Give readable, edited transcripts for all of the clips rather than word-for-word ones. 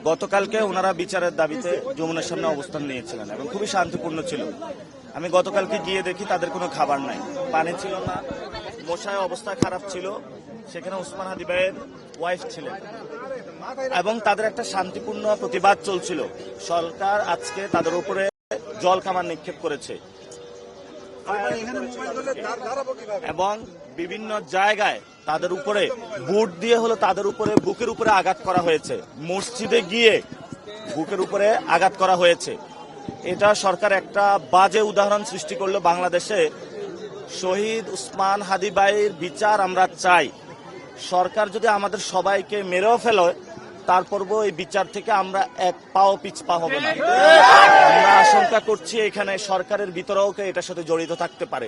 গতকালকে ওনারা বিচারের দাবিতে যমুনার সামনে অবস্থান নিয়েছিলেন এবং খুবই শান্তিপূর্ণ ছিল। আমি গতকালকে গিয়ে দেখি তাদের কোনো খাবার নাই, পানি ছিল না, মশায় অবস্থা খারাপ ছিল। সেখানে ওসমান হাদি ভাইয়ের ওয়াইফ ছিলেন এবং তাদের একটা শান্তিপূর্ণ প্রতিবাদ চলছিল। সরকার আজকে তাদের উপরে জল কামান নিক্ষেপ করেছে এবং বিভিন্ন জায়গায় তাদের উপরে বুট দিয়ে হলো তাদের উপরে বুকের উপরে আঘাত করা হয়েছে। মসজিদে গিয়ে বুকের উপরে আঘাত করা হয়েছে। এটা সরকার একটা বাজে উদাহরণ সৃষ্টি করলো বাংলাদেশে। শহীদ ওসমান হাদি ভাইয়ের বিচার আমরা চাই। সরকার যদি আমাদের সবাইকে মেরেও ফেলে, তারপরও এই বিচার থেকে আমরা এক পাও পিছপা হব না। আমরা আশঙ্কা করছি এখানে সরকারের ভিতরেও কেউ এটার সাথে জড়িত থাকতে পারে।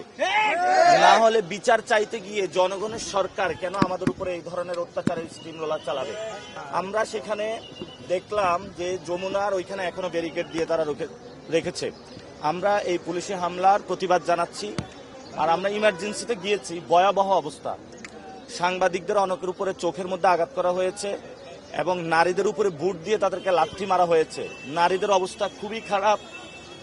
না হলে বিচার চাইতে গিয়ে জনগণের সরকার কেন আমাদের উপরে এই ধরনের অত্যাচারের স্টিম রোলার চালাবে? আমরা সেখানে দেখলাম যে যমুনার ওইখানে এখনো ব্যারিকেড দিয়ে তারা রেখেছে। আমরা এই পুলিশি হামলার প্রতিবাদ জানাচ্ছি। আর আমরা ইমার্জেন্সিতে গিয়েছি, ভয়াবহ অবস্থা। সাংবাদিকদের অনেকের উপরে চোখের মধ্যে আঘাত করা হয়েছে এবং নারীদের উপরে বুট দিয়ে তাদেরকে লাথি মারা হয়েছে। নারীদের অবস্থা খুবই খারাপ,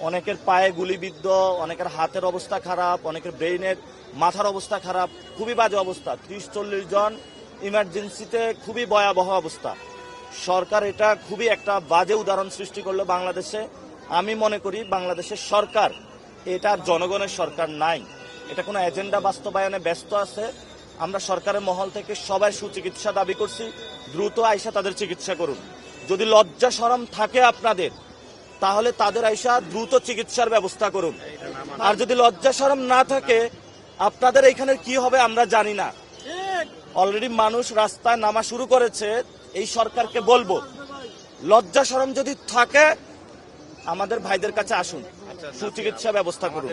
অনেকের পায়ে গুলিবিদ্ধ, অনেকের হাতের অবস্থা খারাপ, অনেকের ব্রেইনের মাথার অবস্থা খারাপ, খুবই বাজে অবস্থা। 30-40 জন ইমার্জেন্সিতে, খুবই ভয়াবহ অবস্থা। সরকার এটা খুবই একটা বাজে উদাহরণ সৃষ্টি করলো বাংলাদেশে। আমি মনে করি বাংলাদেশের সরকার এটা জনগণের সরকার নাই, এটা কোনো এজেন্ডা বাস্তবায়নে ব্যস্ত আছে। আমরা সরকারের মহল থেকে সবাই সুচিকিৎসা দাবি করছি, দ্রুত আইসা তাদের চিকিৎসা করুন। যদি লজ্জা শরম থাকে আপনাদের, তাহলে তাদের আইসা দ্রুত চিকিৎসার ব্যবস্থা করুন। আর যদি লজ্জা শরম না থাকে, আপনাদের এখানে কি হবে আমরা জানি না। অলরেডি মানুষ রাস্তায় নামা শুরু করেছে। এই সরকারকে বলবো, লজ্জা শরম যদি থাকে আমাদের ভাইদের কাছে আসুন, সুচিকিৎসা ব্যবস্থা করুন।